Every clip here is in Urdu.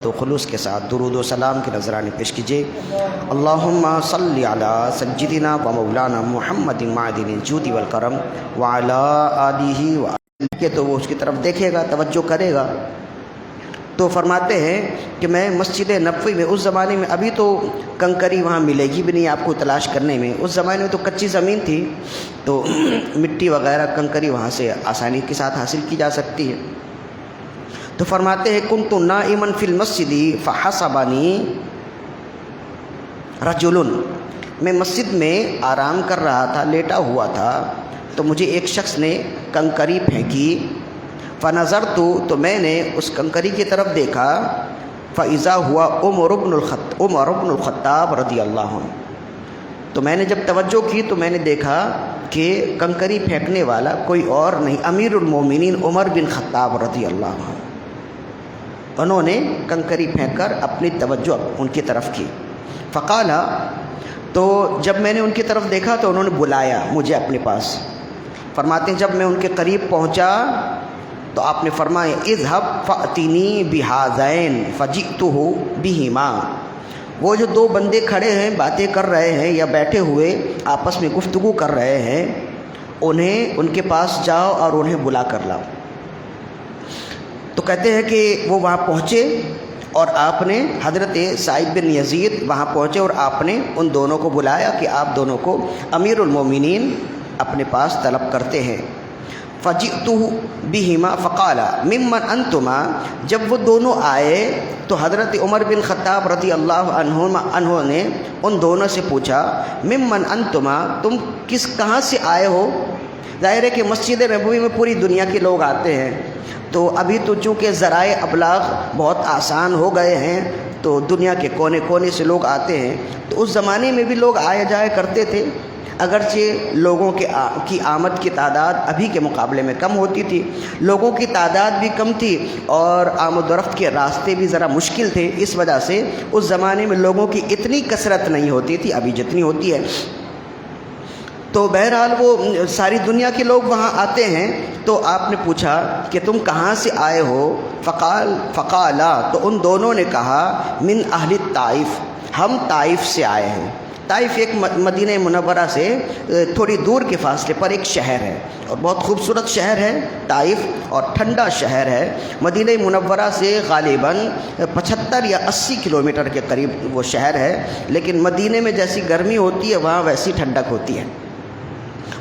تو خلوص کے ساتھ درود و سلام کے نذرانے پیش کیجیے۔ اللہم صلی علی سیدنا و مولانا محمد معدن الجود والکرم وعلی آلہ وآلہ، تو وہ اس کی طرف دیکھے گا، توجہ کرے گا۔ تو فرماتے ہیں کہ میں مسجد نبوی میں اس زمانے میں، ابھی تو کنکری وہاں ملے گی بھی نہیں آپ کو تلاش کرنے میں، اس زمانے میں تو کچی زمین تھی، تو مٹی وغیرہ کنکری وہاں سے آسانی کے ساتھ حاصل کی جا سکتی ہے۔ تو فرماتے ہیں کنت نائما فی المسجد فحسبنی رجل، میں مسجد میں آرام کر رہا تھا، لیٹا ہوا تھا، تو مجھے ایک شخص نے کنکری پھینکی، فنظرت، تو میں نے اس کنکری کی طرف دیکھا، فاذا ہوا عمر بن الخطاب رضی اللہ عنہ، تو میں نے جب توجہ کی تو میں نے دیکھا کہ کنکری پھینکنے والا کوئی اور نہیں، امیر المومنین عمر بن خطاب رضی اللہ عنہ، انہوں نے کنکری پھینک کر اپنی توجہ ان کی طرف کی۔ فقالا، تو جب میں نے ان کی طرف دیکھا تو انہوں نے بلایا مجھے اپنے پاس۔ فرماتے ہیں جب میں ان کے قریب پہنچا تو آپ نے فرمایا اذهب فأتنی بہذین فجئتہ بہما، وہ جو دو بندے کھڑے ہیں باتیں کر رہے ہیں یا بیٹھے ہوئے آپس میں گفتگو کر رہے ہیں، انہیں ان کے پاس جاؤ اور انہیں بلا کر لاؤ۔ تو کہتے ہیں کہ وہ وہاں پہنچے اور آپ نے حضرت سعید بن یزید وہاں پہنچے اور آپ نے ان دونوں کو بلایا کہ آپ دونوں کو امیر المومنین اپنے پاس طلب کرتے ہیں۔ فجئتہ بہما فقالا ممن انتما، جب وہ دونوں آئے تو حضرت عمر بن خطاب رضی اللہ عنہ نے ان دونوں سے پوچھا ممن انتما، تم کہاں سے آئے ہو؟ ظاہر ہے کہ مسجد نبوی میں پوری دنیا کے لوگ آتے ہیں، تو ابھی تو چونکہ ذرائع ابلاغ بہت آسان ہو گئے ہیں تو دنیا کے کونے کونے سے لوگ آتے ہیں، تو اس زمانے میں بھی لوگ آیا جایا کرتے تھے، اگرچہ لوگوں کی آمد کی تعداد ابھی کے مقابلے میں کم ہوتی تھی، لوگوں کی تعداد بھی کم تھی اور آمد و رفت کے راستے بھی ذرا مشکل تھے، اس وجہ سے اس زمانے میں لوگوں کی اتنی کثرت نہیں ہوتی تھی ابھی جتنی ہوتی ہے۔ تو بہرحال وہ ساری دنیا کے لوگ وہاں آتے ہیں، تو آپ نے پوچھا کہ تم کہاں سے آئے ہو؟ فقالا، تو ان دونوں نے کہا من اہل الطائف، ہم طائف سے آئے ہیں۔ طائف ایک مدینہ منورہ سے تھوڑی دور کے فاصلے پر ایک شہر ہے اور بہت خوبصورت شہر ہے طائف، اور ٹھنڈا شہر ہے۔ مدینہ منورہ سے غالباً 75 یا 80 کلومیٹر کے قریب وہ شہر ہے، لیکن مدینہ میں جیسی گرمی ہوتی ہے وہاں ویسی ٹھنڈک ہوتی ہے۔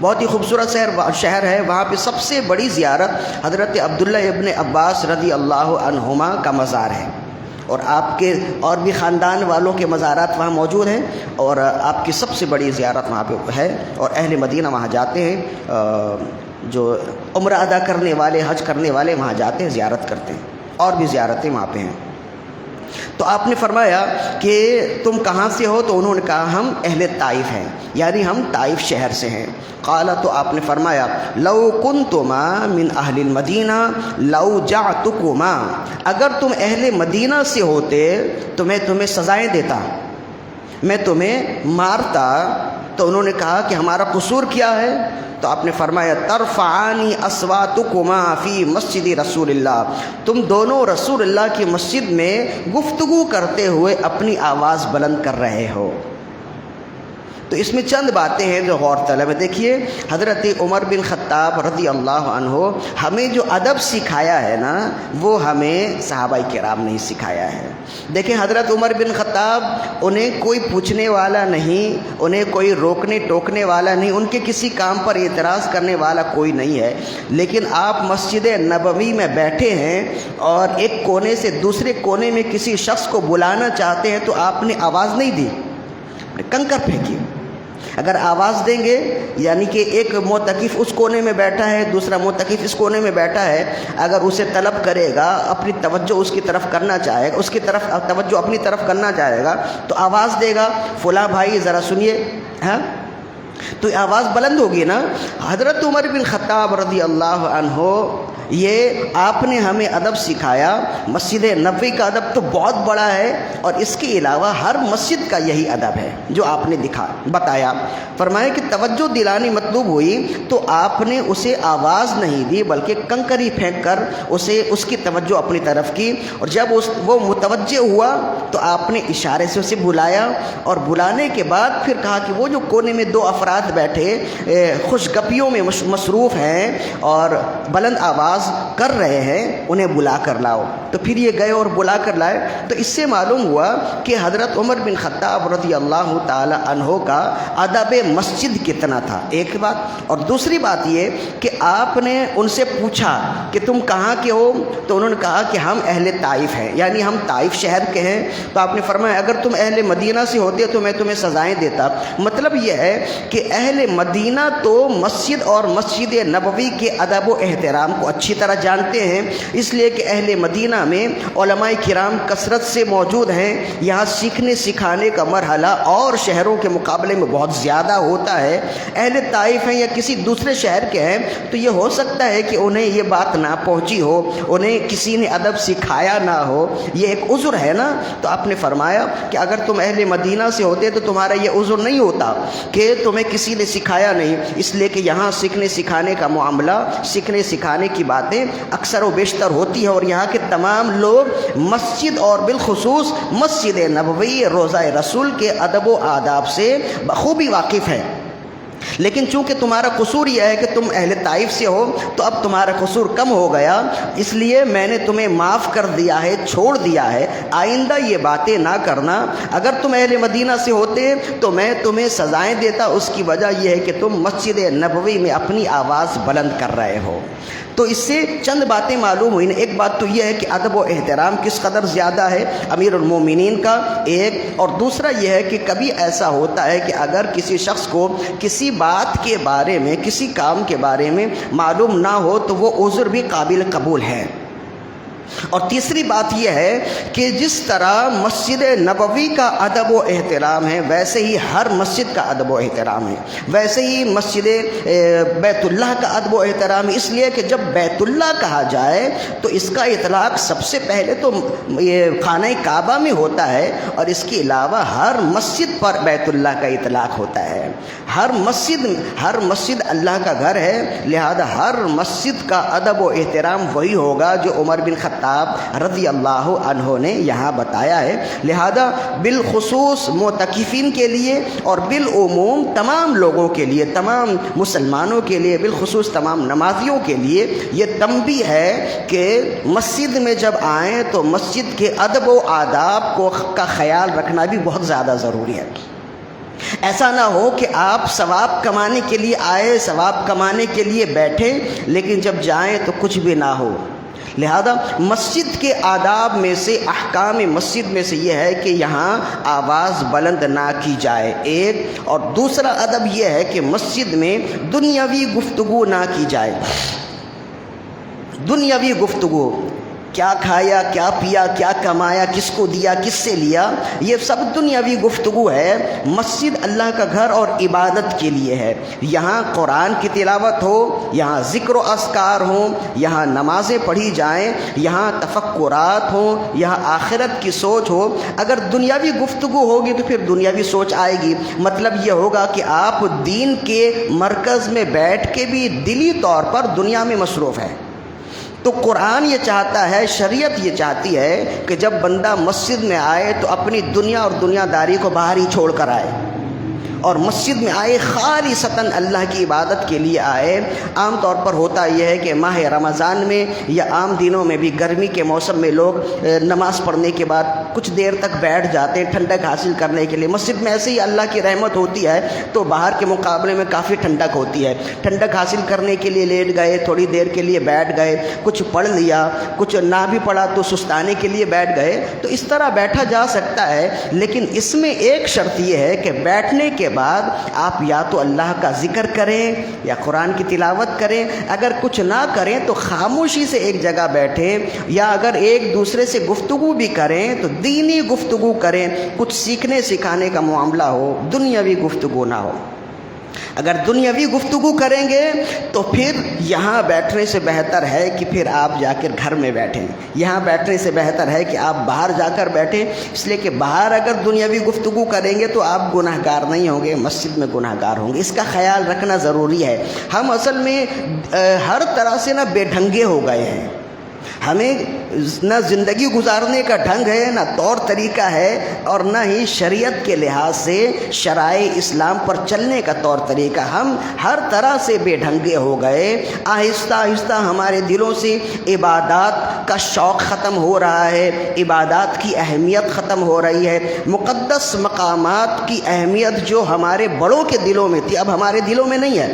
بہت ہی خوبصورت شہر ہے۔ وہاں پہ سب سے بڑی زیارت حضرت عبداللہ ابن عباس رضی اللہ عنہما کا مزار ہے، اور آپ کے اور بھی خاندان والوں کے مزارات وہاں موجود ہیں، اور آپ کی سب سے بڑی زیارت وہاں پہ ہے، اور اہل مدینہ وہاں جاتے ہیں، جو عمرہ ادا کرنے والے، حج کرنے والے وہاں جاتے ہیں، زیارت کرتے ہیں، اور بھی زیارتیں وہاں پہ ہیں۔ تو آپ نے فرمایا کہ تم کہاں سے ہو؟ تو انہوں نے کہا ہم اہل طائف ہیں، یعنی ہم طائف شہر سے ہیں۔ قال، تو آپ نے فرمایا لو کنتما من اہل المدینہ لو جعتکما، اگر تم اہل مدینہ سے ہوتے تو میں تمہیں سزائیں دیتا، میں تمہیں مارتا۔ تو انہوں نے کہا کہ ہمارا قصور کیا ہے؟ تو آپ نے فرمایا ترفعانی اصواتکما فی مسجد رسول اللہ، تم دونوں رسول اللہ کی مسجد میں گفتگو کرتے ہوئے اپنی آواز بلند کر رہے ہو۔ تو اس میں چند باتیں ہیں جو غور طلب ہے۔ دیکھیے حضرت عمر بن خطاب رضی اللہ عنہ ہمیں جو ادب سکھایا ہے نا، وہ ہمیں صحابہ کرام نے سکھایا ہے۔ دیکھیں حضرت عمر بن خطاب، انہیں کوئی پوچھنے والا نہیں، انہیں کوئی روکنے ٹوکنے والا نہیں، ان کے کسی کام پر اعتراض کرنے والا کوئی نہیں ہے، لیکن آپ مسجد نبوی میں بیٹھے ہیں اور ایک کونے سے دوسرے کونے میں کسی شخص کو بلانا چاہتے ہیں تو آپ نے آواز نہیں دی، کنکر پھینکی۔ اگر آواز دیں گے یعنی کہ ایک معتکف اس کونے میں بیٹھا ہے، دوسرا معتکف اس کونے میں بیٹھا ہے، اگر اسے طلب کرے گا، اپنی توجہ اس کی طرف کرنا چاہے گا، اس کی طرف توجہ اپنی طرف کرنا چاہے گا تو آواز دے گا، فلاں بھائی ذرا سنیے، ہاں، تو آواز بلند ہوگی نا۔ حضرت عمر بن خطاب رضی اللہ عنہ یہ آپ نے ہمیں ادب سکھایا۔ مسجد نبوی کا ادب تو بہت بڑا ہے، اور اس کے علاوہ ہر مسجد کا یہی ادب ہے جو آپ نے بتایا۔ فرمایا کہ توجہ دلانی مطلوب ہوئی تو آپ نے اسے آواز نہیں دی بلکہ کنکری پھینک کر اس کی توجہ اپنی طرف کی، اور جب وہ متوجہ ہوا تو آپ نے اشارے سے اسے بلایا، اور بلانے کے بعد پھر کہا کہ وہ جو کونے میں دو افراد بیٹھے خوش گپیوں میں مصروف ہیں اور بلند آواز کر رہے ہیں، انہیں بلا کر لاؤ۔ تو پھر یہ گئے اور بلا کر لائے۔ تو اس سے معلوم ہوا کہ حضرت عمر بن خطاب رضی اللہ تعالی عنہ کا ادب مسجد کتنا تھا، ایک بات۔ اور دوسری بات یہ کہ آپ نے ان سے پوچھا کہ تم کہاں کے ہو، تو انہوں نے کہا کہ ہم اہل طائف ہیں، یعنی ہم طائف شہر کے ہیں۔ تو آپ نے فرمایا اگر تم اہل مدینہ سے ہوتے تو میں تمہیں سزائیں دیتا۔ مطلب یہ ہے کہ اہل مدینہ تو مسجد اور مسجد نبوی کے ادب و احترام کو اچھی طرح جانتے ہیں، اس لیے کہ اہل مدینہ میں علماء کرام کثرت سے موجود ہیں۔ یہاں سیکھنے سکھانے کا مرحلہ اور شہروں کے مقابلے میں بہت زیادہ ہوتا ہے۔ اہل طائف ہیں یا کسی دوسرے شہر کے ہیں تو یہ ہو سکتا ہے کہ انہیں یہ بات نہ پہنچی ہو، انہیں کسی نے ادب سکھایا نہ ہو، یہ ایک عذر ہے نا۔ تو آپ نے فرمایا کہ اگر تم اہل مدینہ سے ہوتے تو تمہارا یہ عذر نہیں ہوتا کہ تمہیں کسی نے سکھایا نہیں، اس لیے کہ یہاں سیکھنے سکھانے کا معاملہ، سیکھنے سکھانے کی باتیں اکثر و بیشتر ہوتی ہیں، اور یہاں کے تمام لوگ مسجد اور بالخصوص مسجد نبوی روضہ رسول کے ادب و آداب سے بخوبی واقف ہیں۔ لیکن چونکہ تمہارا قصور یہ ہے کہ تم اہل طائف سے ہو تو اب تمہارا قصور کم ہو گیا، اس لیے میں نے تمہیں معاف کر دیا ہے، چھوڑ دیا ہے، آئندہ یہ باتیں نہ کرنا۔ اگر تم اہل مدینہ سے ہوتے تو میں تمہیں سزائیں دیتا، اس کی وجہ یہ ہے کہ تم مسجد نبوی میں اپنی آواز بلند کر رہے ہو۔ تو اس سے چند باتیں معلوم ہوئی۔ ایک بات تو یہ ہے کہ ادب و احترام کس قدر زیادہ ہے امیر المومنین کا، ایک، اور دوسرا یہ ہے کہ کبھی ایسا ہوتا ہے کہ اگر کسی شخص کو کسی بات کے بارے میں، کسی کام کے بارے میں معلوم نہ ہو تو وہ عذر بھی قابل قبول ہے۔ اور تیسری بات یہ ہے کہ جس طرح مسجد نبوی کا ادب و احترام ہے ویسے ہی ہر مسجد کا ادب و احترام ہے، ویسے ہی مسجد بیت اللہ کا ادب و احترام ہے، اس لیے کہ جب بیت اللہ کہا جائے تو اس کا اطلاق سب سے پہلے تو یہ خانہ کعبہ میں ہوتا ہے، اور اس کے علاوہ ہر مسجد پر بیت اللہ کا اطلاق ہوتا ہے۔ ہر مسجد اللہ کا گھر ہے، لہذا ہر مسجد کا ادب و احترام وہی ہوگا جو عمر بن خطاب رضی اللہ عنہ نے یہاں بتایا ہے۔ لہذا بالخصوص معتکفین کے لیے اور بالعموم تمام لوگوں کے لیے، تمام مسلمانوں کے لیے، بالخصوص تمام نمازیوں کے لیے یہ تنبیہ ہے کہ مسجد میں جب آئیں تو مسجد کے ادب و آداب کا خیال رکھنا بھی بہت زیادہ ضروری ہے۔ ایسا نہ ہو کہ آپ ثواب کمانے کے لیے آئے، ثواب کمانے کے لیے بیٹھے، لیکن جب جائیں تو کچھ بھی نہ ہو۔ لہذا مسجد کے آداب میں سے، احکام مسجد میں سے یہ ہے کہ یہاں آواز بلند نہ کی جائے، ایک، اور دوسرا ادب یہ ہے کہ مسجد میں دنیاوی گفتگو نہ کی جائے۔ دنیاوی گفتگو، کیا کھایا، کیا پیا، کیا کمایا، کس کو دیا، کس سے لیا، یہ سب دنیاوی گفتگو ہے۔ مسجد اللہ کا گھر اور عبادت کے لیے ہے، یہاں قرآن کی تلاوت ہو، یہاں ذکر و اذکار ہوں، یہاں نمازیں پڑھی جائیں، یہاں تفکرات ہوں، یہاں آخرت کی سوچ ہو۔ اگر دنیاوی گفتگو ہوگی تو پھر دنیاوی سوچ آئے گی، مطلب یہ ہوگا کہ آپ دین کے مرکز میں بیٹھ کے بھی دلی طور پر دنیا میں مصروف ہیں۔ تو قرآن یہ چاہتا ہے، شریعت یہ چاہتی ہے کہ جب بندہ مسجد میں آئے تو اپنی دنیا اور دنیا داری کو باہر ہی چھوڑ کر آئے، اور مسجد میں آئے خالصتاً اللہ کی عبادت کے لیے آئے۔ عام طور پر ہوتا یہ ہے کہ ماہ رمضان میں یا عام دنوں میں بھی گرمی کے موسم میں لوگ نماز پڑھنے کے بعد کچھ دیر تک بیٹھ جاتے ہیں ٹھنڈک حاصل کرنے کے لیے۔ مسجد میں ایسے ہی اللہ کی رحمت ہوتی ہے تو باہر کے مقابلے میں کافی ٹھنڈک ہوتی ہے، ٹھنڈک حاصل کرنے کے لیے لیٹ گئے، تھوڑی دیر کے لیے بیٹھ گئے، کچھ پڑھ لیا، کچھ نہ بھی پڑھا تو سستانے کے لیے بیٹھ گئے، تو اس طرح بیٹھا جا سکتا ہے۔ لیکن اس میں ایک شرط یہ ہے کہ بیٹھنے کے بعد آپ یا تو اللہ کا ذکر کریں یا قرآن کی تلاوت کریں، اگر کچھ نہ کریں تو خاموشی سے ایک جگہ بیٹھیں، یا اگر ایک دوسرے سے گفتگو بھی کریں تو دینی گفتگو کریں، کچھ سیکھنے سکھانے کا معاملہ ہو، دنیاوی گفتگو نہ ہو۔ اگر دنیاوی گفتگو کریں گے تو پھر یہاں بیٹھنے سے بہتر ہے کہ پھر آپ جا کر گھر میں بیٹھیں، یہاں بیٹھنے سے بہتر ہے کہ آپ باہر جا کر بیٹھیں، اس لیے کہ باہر اگر دنیاوی گفتگو کریں گے تو آپ گناہ گار نہیں ہوں گے، مسجد میں گناہ گار ہوں گے۔ اس کا خیال رکھنا ضروری ہے۔ ہم اصل میں ہر طرح سے بے ڈھنگے ہو گئے ہیں، ہمیں نہ زندگی گزارنے کا ڈھنگ ہے، نہ طور طریقہ ہے، اور نہ ہی شریعت کے لحاظ سے شرائع اسلام پر چلنے کا طور طریقہ۔ ہم ہر طرح سے بے ڈھنگے ہو گئے۔ آہستہ آہستہ ہمارے دلوں سے عبادات کا شوق ختم ہو رہا ہے، عبادات کی اہمیت ختم ہو رہی ہے، مقدس مقامات کی اہمیت جو ہمارے بڑوں کے دلوں میں تھی اب ہمارے دلوں میں نہیں ہے۔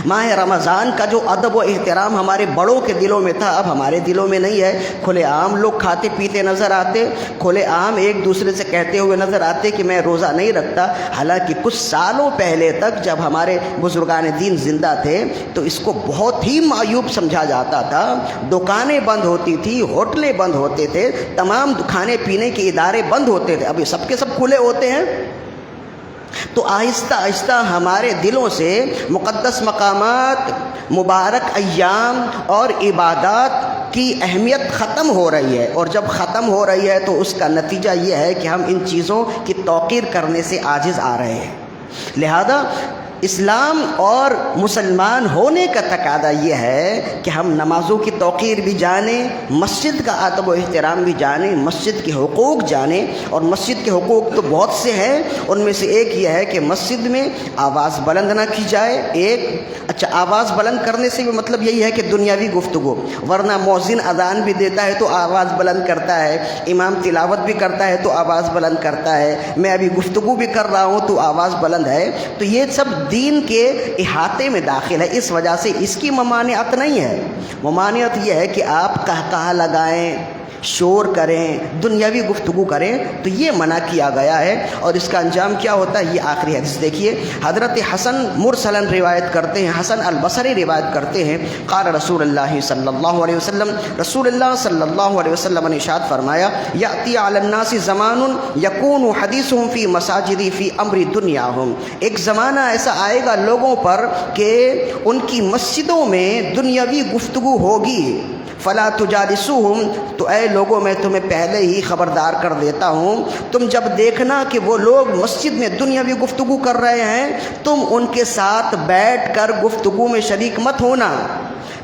ماہ رمضان کا جو ادب و احترام ہمارے بڑوں کے دلوں میں تھا اب ہمارے دلوں میں نہیں ہے۔ کھلے عام لوگ کھاتے پیتے نظر آتے، کھلے عام ایک دوسرے سے کہتے ہوئے نظر آتے کہ میں روزہ نہیں رکھتا، حالانکہ کچھ سالوں پہلے تک جب ہمارے بزرگان دین زندہ تھے تو اس کو بہت ہی معیوب سمجھا جاتا تھا۔ دکانیں بند ہوتی تھی، ہوٹلیں بند ہوتے تھے، تمام کھانے پینے کے ادارے بند ہوتے تھے، اب یہ سب کے سب کھلے ہوتے ہیں۔ تو آہستہ آہستہ ہمارے دلوں سے مقدس مقامات، مبارک ایام اور عبادات کی اہمیت ختم ہو رہی ہے، اور جب ختم ہو رہی ہے تو اس کا نتیجہ یہ ہے کہ ہم ان چیزوں کی توقیر کرنے سے عاجز آ رہے ہیں۔ لہذا اسلام اور مسلمان ہونے کا تقاضا یہ ہے کہ ہم نمازوں کی توقیر بھی جانیں، مسجد کا ادب و احترام بھی جانیں، مسجد کے حقوق جانیں، اور مسجد کے حقوق تو بہت سے ہیں، ان میں سے ایک یہ ہے کہ مسجد میں آواز بلند نہ کی جائے۔ اچھا، آواز بلند کرنے سے بھی مطلب یہی ہے کہ دنیاوی گفتگو، ورنہ مؤذن اذان بھی دیتا ہے تو آواز بلند کرتا ہے، امام تلاوت بھی کرتا ہے تو آواز بلند کرتا ہے، میں ابھی گفتگو بھی کر رہا ہوں تو آواز بلند ہے، تو یہ سب دین کے احاطے میں داخل ہے۔ اس وجہ سے اس کی ممانعت نہیں ہے۔ ممانعت یہ ہے کہ آپ قہقہہ لگائیں، شور کریں، دنیاوی گفتگو کریں، تو یہ منع کیا گیا ہے۔ اور اس کا انجام کیا ہوتا ہے، یہ آخری حدیث دیکھیے۔ حضرت حسن مرسلن روایت کرتے ہیں، حسن البصری روایت کرتے ہیں، قال رسول اللہ صلی اللہ علیہ وسلم، رسول اللہ صلی اللہ علیہ وسلم نے ارشاد فرمایا، یأتی علی الناس زمان یکون حدیثهم فی مساجد فی امر دنیاہم، ایک زمانہ ایسا آئے گا لوگوں پر کہ ان کی مسجدوں میں دنیاوی گفتگو ہوگی۔ فلا تجالسوہم، تو اے لوگوں میں تمہیں پہلے ہی خبردار کر دیتا ہوں، تم جب دیکھنا کہ وہ لوگ مسجد میں دنیاوی گفتگو کر رہے ہیں تم ان کے ساتھ بیٹھ کر گفتگو میں شریک مت ہونا۔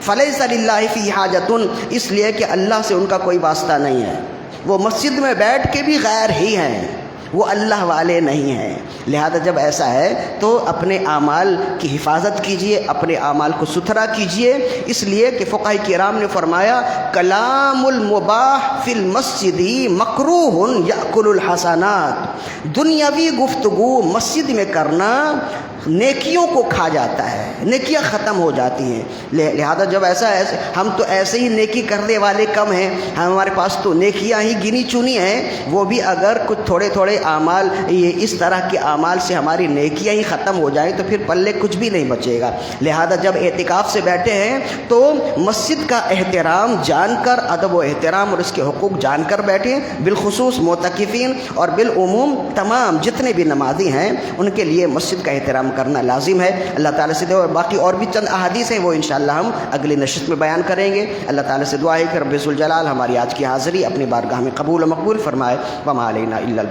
فلیس للہ فی حاجۃ، اس لیے کہ اللہ سے ان کا کوئی واسطہ نہیں ہے، وہ مسجد میں بیٹھ کے بھی غیر ہی ہیں، وہ اللہ والے نہیں ہیں۔ لہذا جب ایسا ہے تو اپنے اعمال کی حفاظت کیجئے، اپنے اعمال کو ستھرا کیجئے، اس لیے کہ فقہاء کرام نے فرمایا، کلام المباح فی المسجد مکروہ یأکل الحسنات، دنیاوی گفتگو مسجد میں کرنا نیکیوں کو کھا جاتا ہے، نیکیاں ختم ہو جاتی ہیں۔ لہذا جب ایسا ہے، ہم تو ایسے ہی نیکی کرنے والے کم ہیں، ہمارے پاس تو نیکیاں ہی گنی چنی ہیں، وہ بھی اگر کچھ تھوڑے تھوڑے اعمال، یہ اس طرح کے اعمال سے ہماری نیکیاں ہی ختم ہو جائیں تو پھر پلے کچھ بھی نہیں بچے گا۔ لہذا جب اعتکاف سے بیٹھے ہیں تو مسجد کا احترام جان کر، ادب و احترام اور اس کے حقوق جان کر بیٹھیں، بالخصوص معتکفین اور بالعموم تمام جتنے بھی نمازی ہیں ان کے لیے مسجد کا احترام کرنا لازم ہے۔ اللہ تعالیٰ سے دعا، اور باقی اور بھی چند احادیث ہیں وہ انشاءاللہ ہم اگلی نشست میں بیان کریں گے۔ اللہ تعالیٰ سے دعا ہے کہ رب ذوالجلال ہماری آج کی حاضری اپنی بارگاہ میں قبول و مقبول فرمائے۔ وما علینا الا